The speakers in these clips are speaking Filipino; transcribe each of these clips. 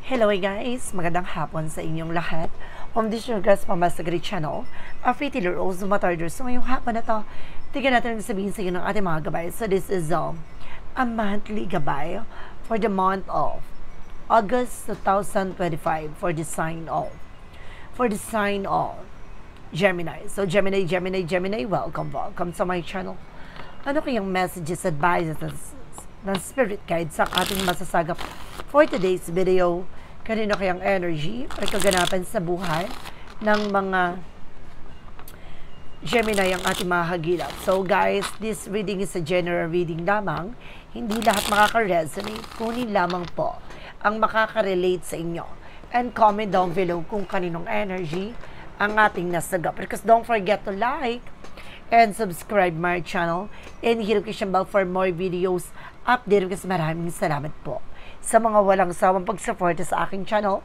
Hello guys! Magandang hapon sa inyong lahat. This is your guest from Master Great Channel, a Pretty Rose Matarder. So ngayong hapon na to, tignan natin ang sabihin sa inyo ng ating mga gabay. So this is a monthly gabay for the month of August 2025 for the sign of Gemini. So Gemini, welcome sa my channel. Ano kayang messages, advices ng spirit guide sa ating masasagap for today's video? Kanino kayang energy para kaganapan sa buhay ng mga Gemini ang ating mahagilap? So guys, this reading is a general reading lamang. Hindi lahat makaka-resonate. Kunin lamang po ang makaka-relate sa inyo. And comment down below kung kaninong energy ang ating nasagap. Because don't forget to like and subscribe my channel and hit notification bell for more videos update. Kasi maraming salamat po sa mga walang sawang pagsuporta sa aking channel,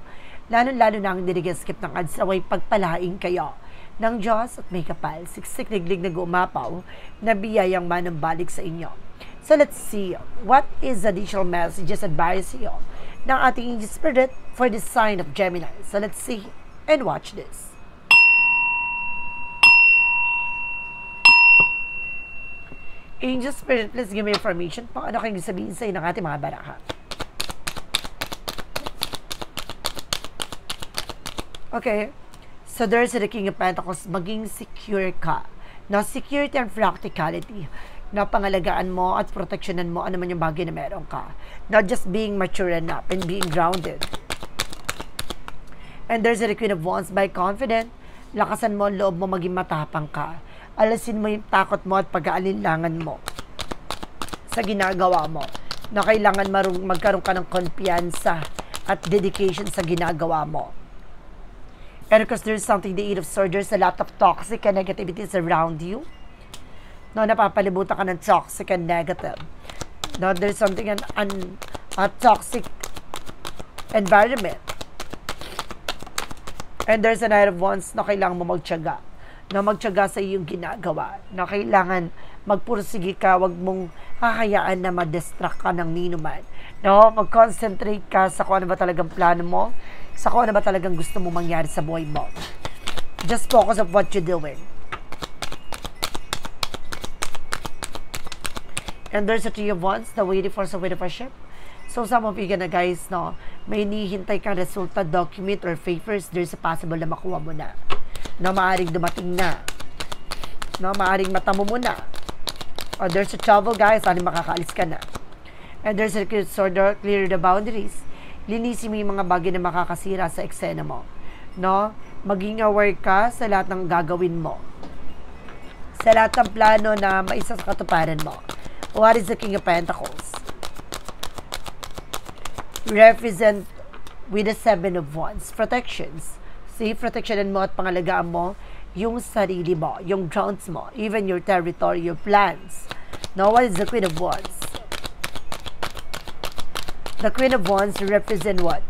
lalo na ang skip ng ads, away pagpalaing kayo ng Diyos at may kapal, siksik liglig na gumapaw na biyayang manambalik sa inyo. So let's see what is additional messages advice iyo ng ating angel spirit for the sign of Gemini. So let's see and watch this. Angel spirit, please give me information po. Ano kayong sabihin sa inyo ng ating mga baraha? Okay, so there's the King of Pentacles. Maging secure ka. No, security and practicality. Na pangalagaan mo at proteksyonan mo ano man yung bagay na meron ka. Not just being mature enough and being grounded. And there's the Queen of Wands. By confident, lakasan mo ang loob mo, maging matapang ka. Alasin mo yung takot mo at pag-aalinlangan mo sa ginagawa mo. Na kailangan magkaroon ka ng kumpiyansa at dedication sa ginagawa mo. And because there's something, the Eight of Swords, there's a lot of toxic and negativities around you. No, napapalibutan ka ng toxic and negative. No, there's something, a toxic environment. And there's a Knight of Wands na kailangan mo magtiyaga. Na magtiyaga sa iyong ginagawa. Na kailangan magpursige ka, wag mong hahayaan na ma-distract ka ng ninuman. No, mag-concentrate ka sa kung ano ba talagang plano mo, sa kung ano ba talagang gusto mo mangyari sa buhay mo. Just focus on what you're doing. And there's a Three of Wands, the waiting for some way of a ship. So some of you na guys, no, may hinihintay kang resulta, document, or favors, there's a possible na makuha mo na. No, maaaring dumating na. No, maaaring matamo mo na. Or there's a travel guys, ano makakaalis ka na. And there's a sword, clear the boundaries. Linisin mo yung mga bagay na makakasira sa eksena mo. No? Maging aware ka sa lahat ng gagawin mo. Sa lahat ng plano na maisa sa katuparan mo. What is the King of Pentacles? Represent with the Seven of Wands. Protections. See, protectionan mo at pangalagaan mo yung sarili mo, yung grounds mo, even your territory, your plans. Now, what is the Queen of Wands? The Queen of Wands represent what?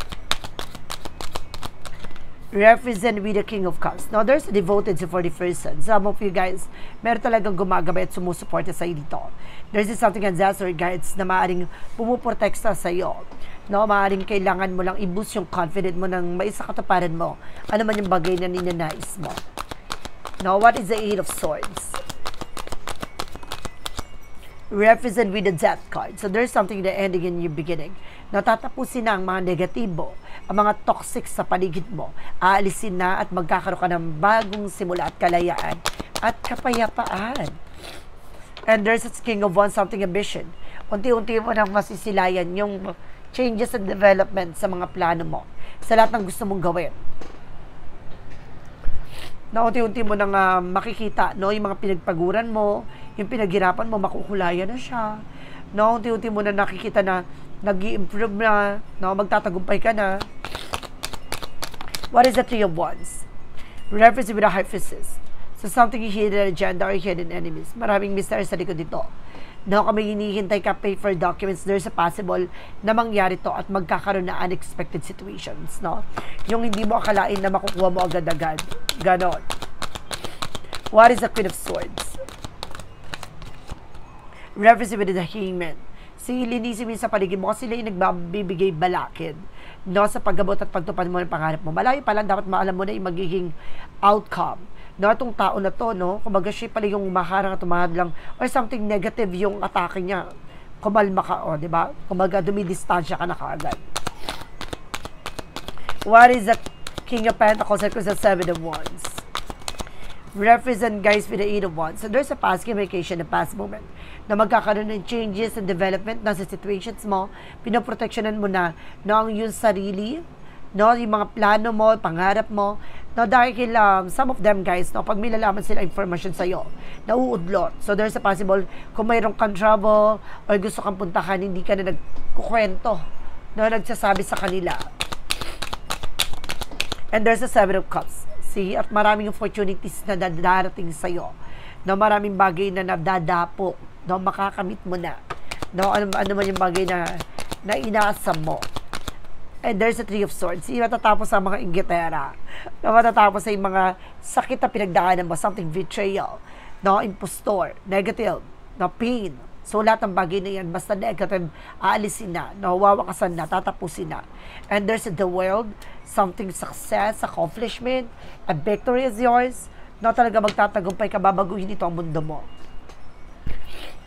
Represent with the King of Cups. Now, there's a devoted to 40 person. Some of you guys, meron talagang gumagabay at sumusuporta sa iyo dito. There's something ancestor guides na maaaring pumuprotekta sa iyo. No, maaaring kailangan mo lang i-boost yung confidence mo ng maisa katuparan mo. Ano man yung bagay na ninanais mo. Now, what is the Eight of Swords? Represent with the Death card. So there's something that ending in your beginning. Natatapusin na ang mga negatibo, ang mga toxic sa paligid mo. Aalisin na at magkakaroon ka ng bagong simula at kalayaan at kapayapaan. And there's a King of Wands, something ambition. Unti-unti mo nang masisilayan yung changes and development sa mga plano mo. Sa lahat ng gusto mong gawin. Na unti-unti mo nang makikita, no, yung mga pinagpaguran mo, yung pinaghirapan mo, makukulayan na siya. No, unti-unti mo na nakikita na nag-i-improve na, no, magtatagumpay ka na. What is the Three of Wands? Reference with a High Priestess. So something hidden agenda or hidden enemies. Maraming mystery sa likod dito. No, kami hinihintay ka pay for documents, there's a possible na mangyari to at magkakaroon na unexpected situations, no? Yung hindi mo akalain na makukuha mo agad-agad. Ganon. What is the Queen of Swords? Represent with the Hangman. Linisin mo sa paligid mo kasi sila yung nagbibigay balakid. no, sa pag-abot at pagtupad mo ng pangarap mo. Malayo pa lang, dapat maalam mo na yung magiging outcome. No, itong tao na to, no, kumbaga siya pala yung maharang at umahadlang or something negative yung atake niya. Kumalma ka, di ba? Kumbaga dumidistansya ka na kaagad. What is the King of Pentacles equals the Seven of Wands? Represent, guys, with the Eight of Wands. So there's a past communication, a past moment na magkakaroon ng changes and development na sa situations mo. Pinoproteksyonan mo na no, ang yung sarili, no, yung mga plano mo, pangarap mo. No, dahil some of them, guys, no, pag may lalaman sila information sa'yo, nauudlot. So there's a possible, kung mayroon kang trouble or gusto kang puntahan, hindi ka na nagkukwento, no, nagsasabi sa kanila. And there's a Seven of Cups. See, at maraming opportunities na darating sa'yo. No, maraming bagay na nadadapo. No, makakamit mo na. No, ano man yung bagay na inaasam mo. And there's a Three of Swords. See, matatapos sa mga inggitera. No, matatapos sa mga sakit na pinagdaanan mo. Something betrayal. No, impostor. Negative. No, pain. So, lahat ng bagay na yan, basta negative, aalisin na, no, wawakasan na, tatapusin na. And there's the world, something success, accomplishment, a victory is yours. No, talaga magtatagumpay ka, babaguhin ito ang mundo mo.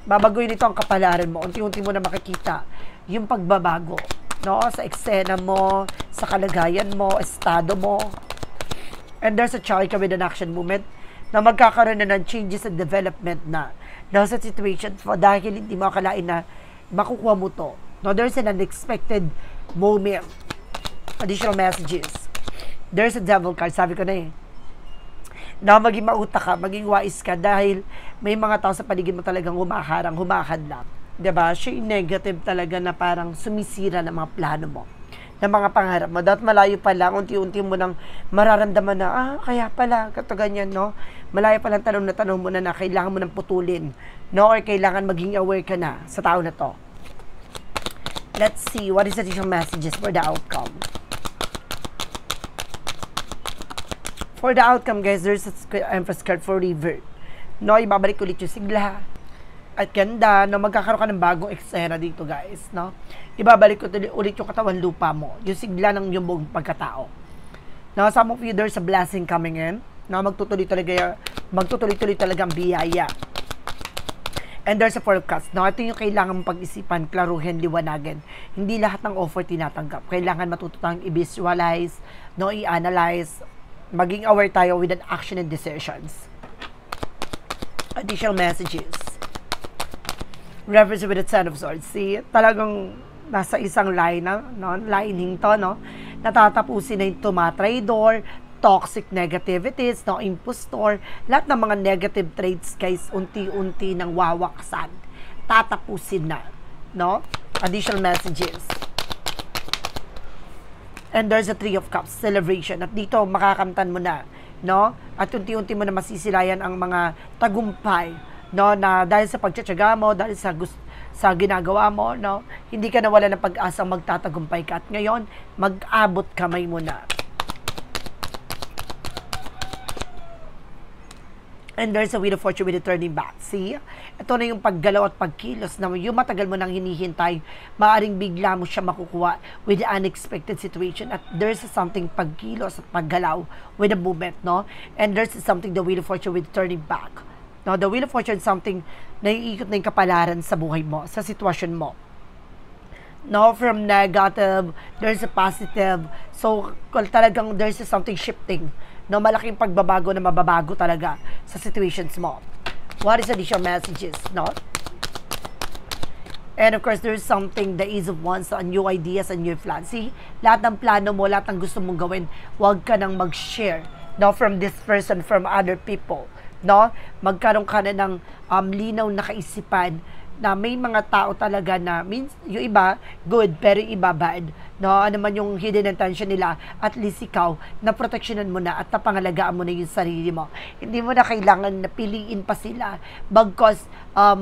Babaguhin ito ang kapalaran mo. Unti-unti mo na makikita yung pagbabago, no, sa eksena mo, sa kalagayan mo, estado mo. And there's a Charika with an action movement na magkakaroon na ng changes and development na sa situation mo dahil hindi mo akalain na makukuha mo to. No, there's an unexpected moment. Additional messages. There's a devil card. Sabi ko na na maging mauta ka, maging wise ka dahil may mga tao sa paligid mo talagang humaharang, humakadlak. Diba? Siya yung negative talaga na parang sumisira ng mga plano mo, ng mga pangarap mo. Dapat malayo pa lang, unti-unti mo nang mararamdaman na, kaya pala, kato ganyan, no? Malayo pa lang tanong mo na kailangan mo nang putulin, no? Or kailangan maging aware ka na sa tao na to. Let's see, what is the additional messages for the outcome? For the outcome, guys, there's a Empress card for River. No, ibabalik ulit yung sigla. At ganda, no, magkakaroon ka ng bagong eksena dito, guys, no? Ibabalik ulit yung katawan lupa mo, yung sigla ng yung buong pagkatao. Now, some of you, there's a blessing coming in. No, magtutuloy-tuloy talaga ang biyaya. And there's a forecast. No, ito yung kailangan pag-isipan, klaruhin, liwanagin. Hindi lahat ng offer tinatanggap. Kailangan matuto tayong i-visualize, no, i-analyze, maging aware tayo with an action and decisions. Additional messages. Reference with the Ten of Swords. See, talagang nasa isang line na, no, lining to, no, natatapusin na yung tumatraidor, toxic negativities, no, impostor, lahat ng mga negative traits, guys, unti-unti nang wawaksan, tatapusin na, no. Additional messages. And there's a Three of Cups, celebration. At dito, makakamtan mo na, no, at unti-unti mo na masisilayan ang mga tagumpay, no, na dahil sa pagtsatsaga mo, dahil sa ginagawa mo, no, hindi ka nawala ng pag-asang magtatagumpay ka. At ngayon, mag-abot kamay mo na. And there's a Wheel of Fortune with a turning back. See? Ito na yung paggalaw at pagkilos na yung matagal mo nang hinihintay, maaring bigla mo siya makukuha with the unexpected situation. At there's something pagkilos at paggalaw with a movement, no? And there's something the Wheel of Fortune with turning back. No, the Wheel of Fortune is something na iikot na yung kapalaran sa buhay mo, sa sitwasyon mo. No, from negative, there's a positive. So, talagang there's something shifting. No, malaking pagbabago na mababago talaga sa situations mo. What is additional messages, no? And of course, there's something, the Ace of Wands, new ideas and new plans. See, lahat ng plano mo, lahat ng gusto mong gawin, huwag ka nang mag-share, no, from this person, from other people, no? Magkaroon ka na ng linaw na kaisipan na may mga tao talaga na means yung iba good pero yung iba bad, no, ano man yung hidden intention nila, at least ikaw na proteksyonan mo na at napangalagaan mo na yung sarili mo. Hindi mo na kailangan na piliin pa sila, bagkus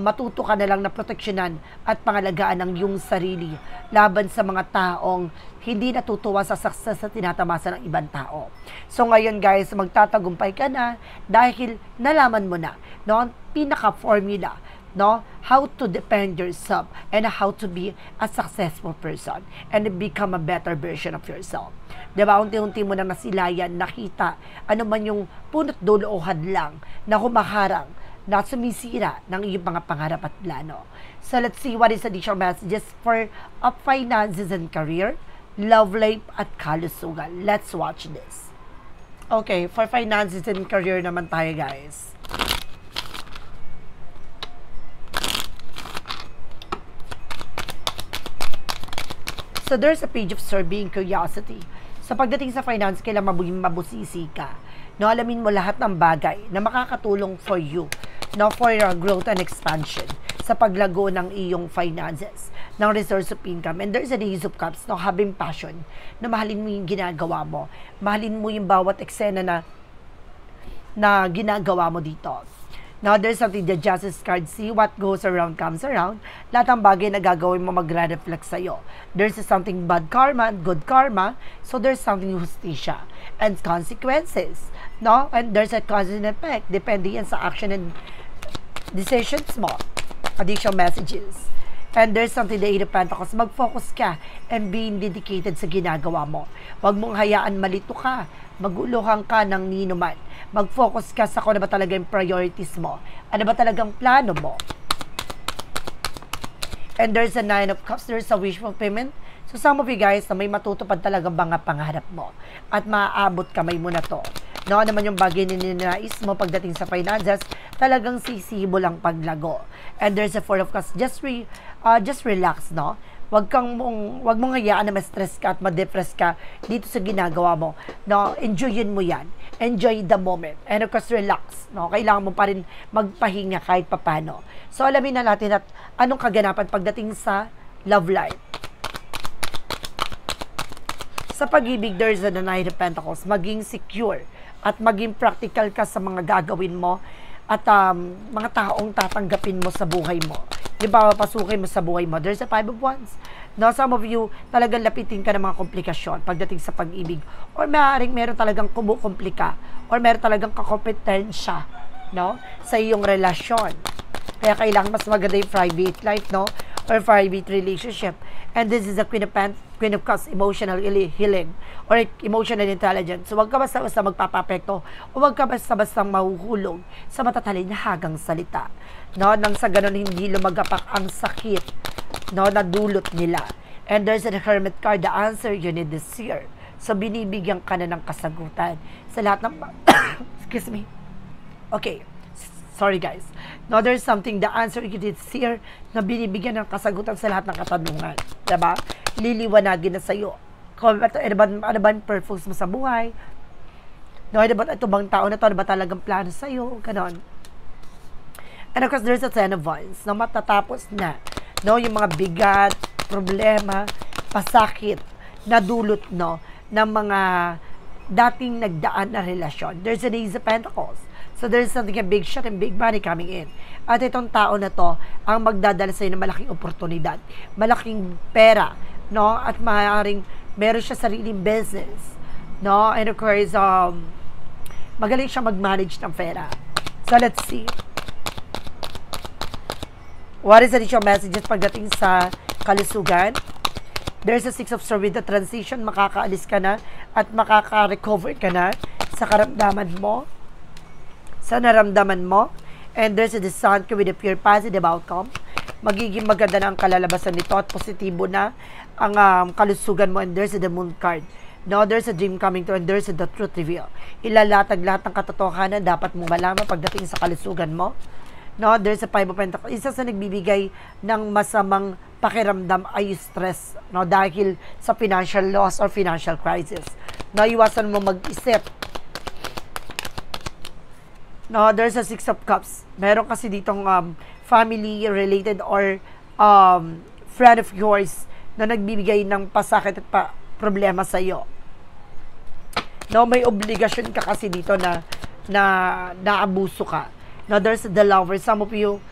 matuto ka na lang na proteksyonan at pangalagaan ang yung sarili laban sa mga taong hindi natutuwa sa success na tinatamasa ng ibang tao. So ngayon, guys, magtatagumpay ka na dahil nalaman mo na, no, ang pinaka-formula no? How to defend yourself and how to be a successful person and become a better version of yourself. Diba? Unti-unti mo na nasilayan, nakita ano man yung punot dulo o hadlang na humaharang, na sumisira ng iyong mga pangarap at plano. So let's see what is additional messages for finances and career, love life at kalusugan. Let's watch this. Okay, for finances and career naman tayo, guys. So there's a page of surveying curiosity. So pagdating sa finance, kailangan mabusisi ka. No, alamin mo lahat ng bagay na makakatulong for you, no, for your growth and expansion sa paglago ng iyong finances, ng resource of income. And there's an Ace of Cups, no, having passion, na mahalin mo yung ginagawa mo. Mahalin mo yung bawat eksena na ginagawa mo dito. Now, there's something, the Justice card, see what goes around comes around. Lahat ng bagay na gagawin mo magre-reflect sa'yo. There's something bad karma, good karma, so there's something justisya. And consequences, no? And there's a cause and effect, depende yan sa action and decisions mo. Additional messages. And there's something, the Eight of Pentacles, mag-focus ka and being dedicated sa ginagawa mo. Huwag mong hayaan malito ka, maguluhan ka ng ninuman. Mag-focus ka sa kung ano ba talaga yung priorities mo. Ano ba talagang plano mo. And there's a Nine of Cups, there's a wish fulfillment. So some of you guys na may matutupad talaga mga pangarap mo. At maaabot kamay mo na to. No, ano naman yung bagay na ninais mo pagdating sa finances, talagang sisibo lang paglago. And there's a Four of Cups, just relax, no? Wag mong hayaan na ma-stress ka at ma-depress ka dito sa ginagawa mo. No, enjoyin mo 'yan. Enjoy the moment. And of course, relax, no? Kailangan mo pa rin magpahinga kahit papano. So alamin na natin at anong kaganapan pagdating sa love life. Sa pag-ibig, there's the Knight of Pentacles. Maging secure at maging practical ka sa mga gagawin mo at mga taong tatanggapin mo sa buhay mo. Di ba, papasukin mo sa buhay mo. There's a Five of Wands. No, some of you, talagang lapitin ka ng mga komplikasyon pagdating sa pag-ibig. Or maaaring meron talagang kumukomplika. Or meron talagang kakompetensya, no, sa iyong relasyon. Kaya kailangan mas maganda yung private life, no, or private relationship. And this is the Queen of Cups, emotional healing or emotional intelligence. So, huwag ka basta-basta magpapapekto o huwag ka basta-basta mahuhulog sa matatalinhagang salita. No, nang sa ganun hindi lumagapak ang sakit, no, na dulot nila. And there's a Hermit card, the answer you need this year. So, binibigyan ka na ng kasagutan sa lahat ng excuse me. Okay. Sorry guys. No, there's something, the answer you did here, na binibigyan ng kasagutan sa lahat ng katanungan. Diba? Liliwanagin na sa'yo. Ano ba yung purpose mo sa buhay? No, ano ba ito bang tao na ito? Ano ba talagang plano sa'yo? Ganon. And of course, there's a Ten of Wands na matatapos na. No, yung mga bigat, problema, pasakit, na dulot, no, ng mga dating nagdaan na relasyon. There's an Ace of Pentacles. So, there's something, a big shot and big money coming in. At itong tao na to, ang magdadala sa'yo ng malaking oportunidad, malaking pera, no? At maaaring meron siya sariling business, no? And of course, magaling siya mag-manage ng pera. So, let's see. What is additional messages pagdating sa kalusugan? There's a Six of Swords with the transition, makakaalis ka na at makaka-recover ka na sa karamdaman mo, sa naramdaman mo. And there's a Sun with a pure positive outcome. Magiging maganda na ang kalalabasan nito at positibo na ang kalusugan mo. And there's the Moon card. No, there's a dream coming true and there's the truth reveal. Ilalatag lahat ng katotohanan dapat mong malaman pagdating sa kalusugan mo. No, there's a Five of Pentacles. Isa sa nagbibigay ng masamang pakiramdam ay stress, no, dahil sa financial loss or financial crisis. No, iwasan mo mag-isip. No, there's a Six of Cups. Meron kasi ditong family related or friend of yours na nagbibigay ng pasakit at problema sa iyo. No, may obligasyon ka kasi dito na naabuso ka. No, there's the Lover. Some of you,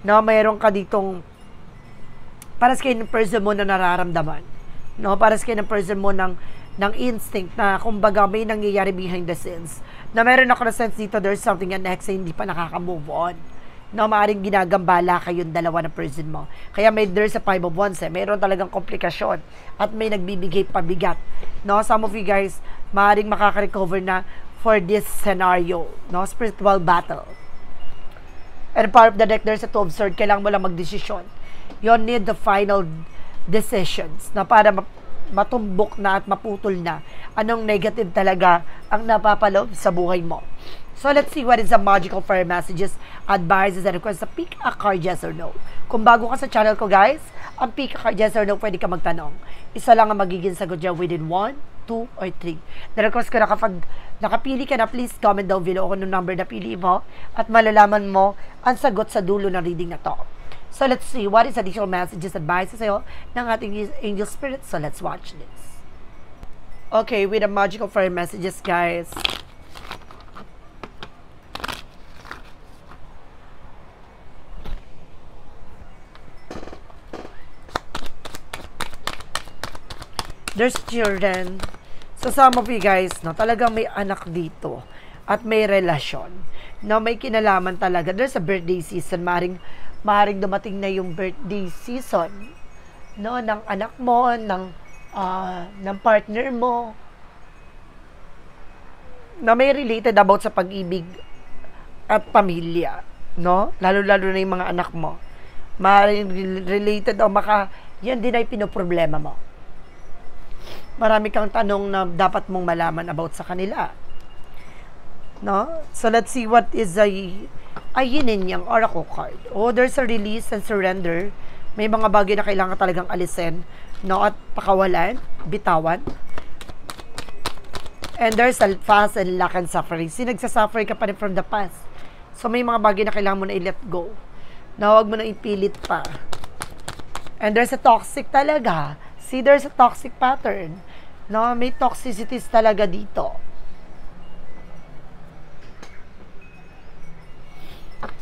no, mayroon ka ditong para sa kayo ng person mo na nararamdaman. No, para sa kayo ng person mo ng instinct na kumbaga may nangyayari behind the scenes. Na meron ako na sense dito, there's something an ex hindi pa nakaka-move on. No, maaaring ginagambala kayong dalawa ng person mo. Kaya there's a 5 of Wands mayroon talagang komplikasyon at may nagbibigay pabigat. No, some of you guys maaaring makaka-recover na for this scenario, no, spiritual battle. And part of the deck, there's a 2 of Swords. Kailangan mo lang magdesisyon. You need the final decisions na para matumbok na at maputol na anong negative talaga ang napapaloob sa buhay mo. So, let's see what is the magical fire messages, advices, and requests sa Pick a Card Yes or No. Kung bago ka sa channel ko, guys, ang Pick a Card Yes or No, pwede ka magtanong. Isa lang ang magiging sagot dyan within 1, 2, or 3. Na-request ko na kapag nakapili ka na, please comment down below kung anong number na pili mo at malalaman mo ang sagot sa dulo ng reading na to. So, let's see what is additional messages, advices sa'yo ng ating angel spirit. So, let's watch this. Okay, with the magical fire messages, guys. There's children. So some of you guys, no, talagang may anak dito at may relasyon. No, may kinalaman talaga. There's a birthday season. Maring dumating na yung birthday season, no, ng anak mo, ng partner mo. Na may related about sa pag-ibig at pamilya, no? Lalo-lalo na yung mga anak mo. Maring related o yan din ay pinoproblema mo. Marami kang tanong na dapat mong malaman about sa kanila. No? So, let's see what is a yin and yang oracle card. Oh, there's a release and surrender. May mga bagay na kailangan talagang alisin. No? At pakawalan, bitawan. And there's a fast and lack and suffering. Nagsasuffer ka pa rin from the past. So, may mga bagay na kailangan mo na i-let go. Na huwag mo na ipilit pa. And there's a toxic talaga. See, there's a toxic pattern. No, may toxicities talaga dito.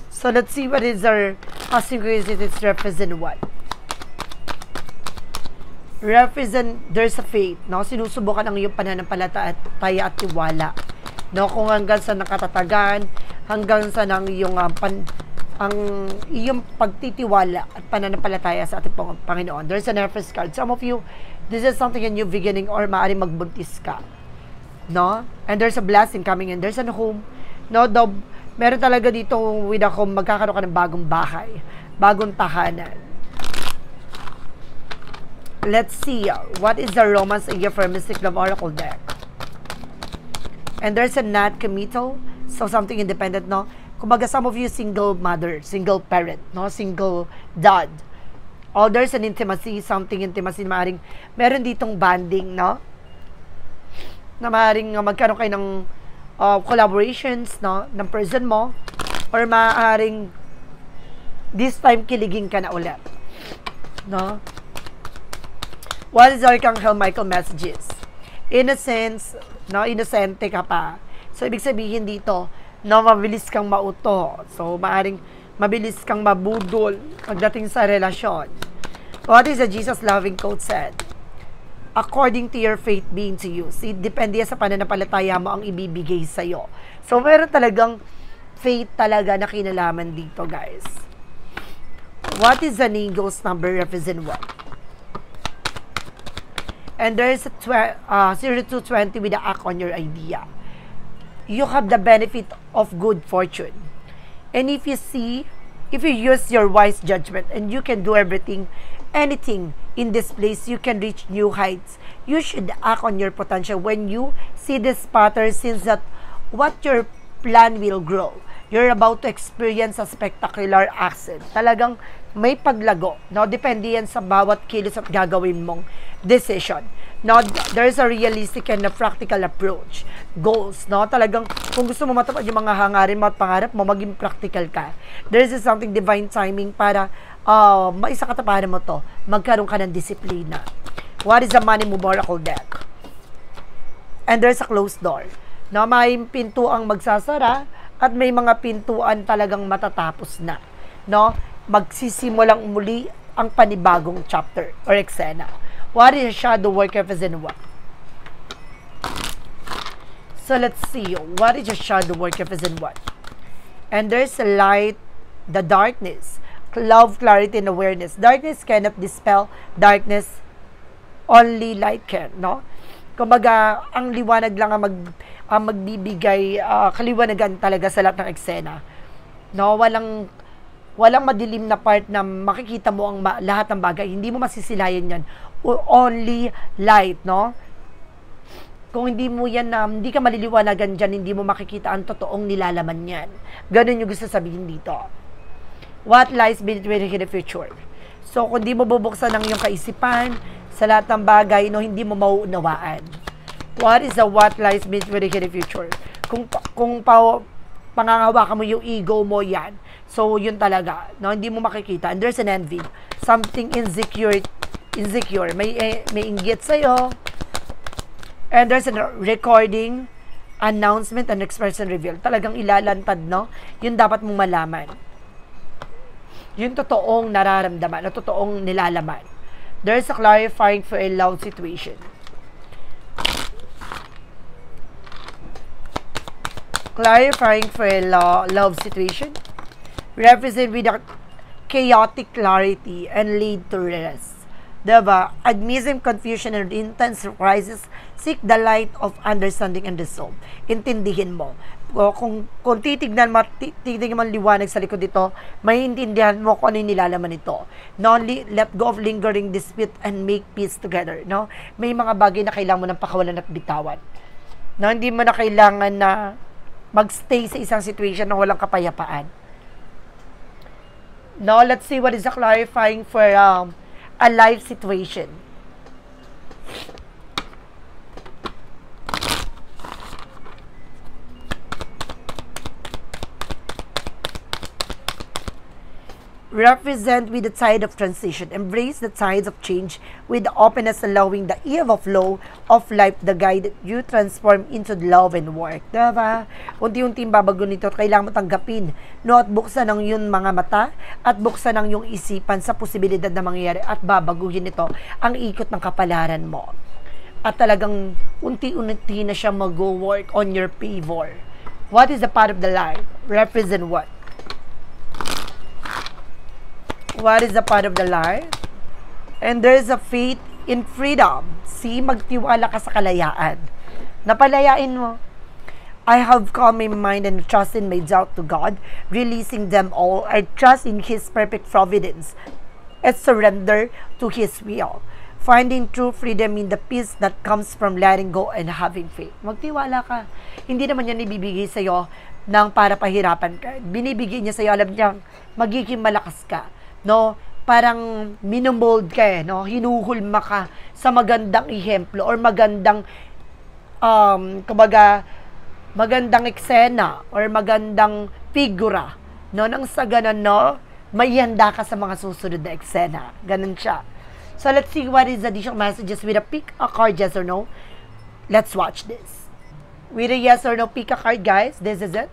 So, let's see what is our synchronicities represent what. Represent, there's a faith. No, sinusubukan ang iyong pananampalataya at tiwala. No, kung hanggang sa nakatatagan, hanggang sa ng iyong ang iyong pagtitiwala at pananampalataya sa ating Panginoon. There's an Empress card. Some of you, this is something a new beginning or maaaring magbuntis ka. No? And there's a blessing coming in. There's a home. No? Meron talaga dito with a home, magkakaroon ka ng bagong bahay. Bagong tahanan. Let's see. What is the romance a year for Mystic Love Oracle deck? And there's a not committal. So, something independent, no? Kumbaga, some of you single mother, single parent, no? Single dad. Or there's an intimacy, something intimacy, meron ditong bonding, no? Na maaaring magkaroon kayo ng collaborations, no? Ng person mo. Or maaaring this time kiligin ka na ulit. No? What is Archangel Michael messages? Innocence, no? Inosente ka pa. So, ibig sabihin dito, no, mabilis kang mauto. So, maaring mabilis kang mabudol pagdating sa relasyon. What is the Jesus loving quote said? According to your faith being to you. See, depende sa pananampalataya mo ang ibibigay sa'yo. So, meron talagang faith talaga na kinalaman dito, guys. What is the Eagle's number represent what? And there's a 0220 with the act on your idea. You have the benefit of good fortune. And if you use your wise judgment and you can do anything in this place, you can reach new heights. You should act on your potential when you see this pattern, since that what your plan will grow. You're about to experience a spectacular accent. Talagang may paglago. No? Depende yan sa bawat kilos at gagawin mong decision. No, there's a realistic and a practical approach. Goals, no? Talagang kung gusto mo matupad yung mga hangarin mo at pangarap mo, maging practical ka. There's something divine timing para maisa kataparan mo to. Magkaroon ka ng disiplina. What is the Money Move Oracle deck? And there's a closed door. No, may pintuang magsasara at may mga pintuan talagang matatapos na. No? Magsisimulang muli ang panibagong chapter or eksena. What is shadow work represent what? So let's see. What is a shadow work represent what? And there's a light the darkness. Love, clarity, and awareness. Darkness cannot dispel darkness. Only light can, no? Kumbaga, ang liwanag lang ang magbibigay kaliwanagan talaga sa lahat ng eksena. No, walang madilim na part na makikita mo ang lahat ng bagay. Hindi mo masisilayan 'yan. Only light, no? Kung hindi mo yan hindi ka maliliwanagan diyan, hindi mo makikita ang totoong nilalaman niyan. Ganun yung gusto sabihin dito. What lies between the future? So, kung di mo bubuksan ang iyong kaisipan sa lahat ng bagay, no, hindi mo mauunawaan. What is the what lies between the future? Kung pangangawakan mo yung ego mo, yan. So, yun talaga. No, hindi mo makikita. And there's an envy. Something insecure. May inggit sa'yo. And there's a recording, announcement, and expression reveal. Talagang ilalantad, no? Yun dapat mong malaman. Yung totoong nararamdaman, o totoong nilalaman. There's a clarifying for a love situation. Clarifying for a love situation represent with a chaotic clarity and lead to rest. Diba? Admissive confusion and intense crisis, seek the light of understanding and resolve. Intindihin mo. Kung titignan mo liwanag sa likod dito, maiintindihan mo kung ano yung nilalaman nito. No, let go of lingering dispute and make peace together. No? May mga bagay na kailangan mo ng pakawalan at bitawan. No, hindi mo na kailangan na magstay sa isang situation na walang kapayapaan. No, let's see what is the clarifying for a life situation. Represent with the tide of transition. Embrace the tides of change with openness, allowing the eve of flow of life, the guide you transform into love and work. Diba? Unti-unting babago nito, kailangan mo tanggapin, no? At buksan ang iyong mga mata at buksan ang iyong isipan sa posibilidad na mangyayari at babaguhin ito ang ikot ng kapalaran mo. At talagang unti-unti na siya mag-work on your favor. What is the part of the life? Represent what? What is the part of the life? And there is a faith in freedom. See, magtiwala ka sa kalayaan. Napalayain mo. I have calm my mind and trust in my doubt to God, releasing them all. I trust in His perfect providence and surrender to His will. Finding true freedom in the peace that comes from letting go and having faith. Magtiwala ka. Hindi naman yan ibibigay sa'yo ng para pahirapan ka. Binibigay niya sa'yo, alam niya, magiging malakas ka. No, parang minomold ka no, hinuhulma ka sa magandang ehemplo or magandang kumbaga magandang eksena or magandang figura, no, nang sa ganun, no, may handa ka sa mga susunod na eksena. Ganun siya. So let's see what is the additional messages with a pick a card, yes or no. Let's watch this. With a yes or no, pick a card, guys. This is it.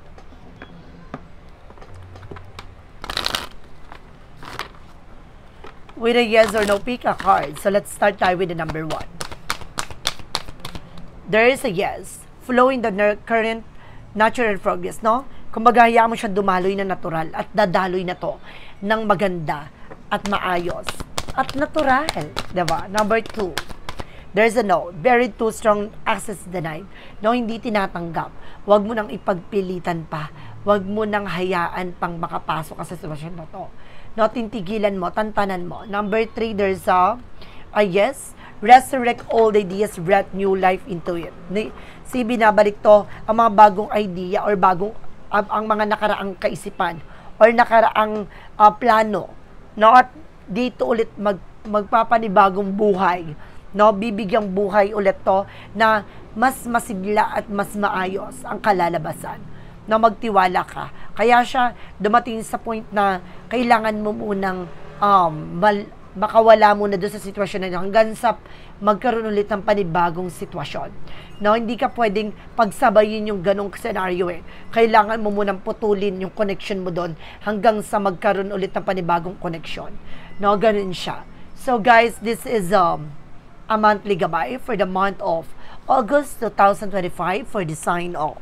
With a yes or no, pick a card. So let's start tayo with the number 1. There is a yes. Flowing the current natural progress, no? Kumbaga, hayaan mo siya dumaloy na natural at dadaloy na to ng maganda at maayos at natural. Diba? Number 2. There's a no. Very too strong access denied. No, hindi tinatanggap. Huwag mo nang ipagpilitan pa. Huwag mo nang hayaan pang makapasok ka sa sitwasyon na to. No, tintigilan mo, tantanan mo. Number 3, there's a yes. Resurrect old ideas, breath new life into it. Binabalik to ang mga bagong idea or ang mga nakaraang kaisipan or nakaraang plano. No, at dito ulit magpapanibagong buhay. No, bibigyang buhay ulit to na mas masigla at mas maayos ang kalalabasan. Na magtiwala ka. Kaya siya dumating sa point na kailangan mo munang makawala muna doon sa sitwasyon na yun hanggang sa magkaroon ulit ng panibagong sitwasyon. No, hindi ka pwedeng pagsabayin yung ganong scenario eh. Kailangan mo munang putulin yung connection mo doon hanggang sa magkaroon ulit ng panibagong connection. No, ganun siya. So guys, this is a monthly gabay for the month of August 2025 for the sign of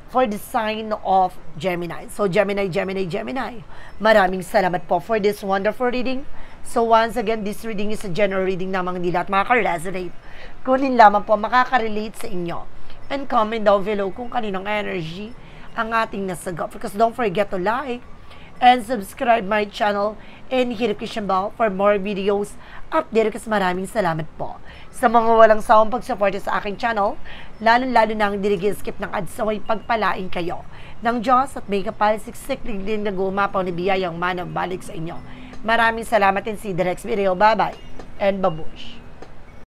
for the sign of Gemini. So, Gemini, Gemini, Gemini. Maraming salamat po for this wonderful reading. So, once again, this reading is a general reading namang hindi lahat makaka-resonate. Kunin lamang po makaka-relate sa inyo. And comment down below kung kaninong energy ang ating nasagot. Because don't forget to like and subscribe my channel and hit the notification bell for more videos update. Kasi maraming salamat po sa mga walang sawang pagsuporta sa aking channel, lalo-lalo na ang skip ng ads, saway pagpalain kayo ng Diyos at may kapalsiksik din na gumapaw ni biyayang manang balik sa inyo. Maraming salamat and see the next video. Bye-bye and babush!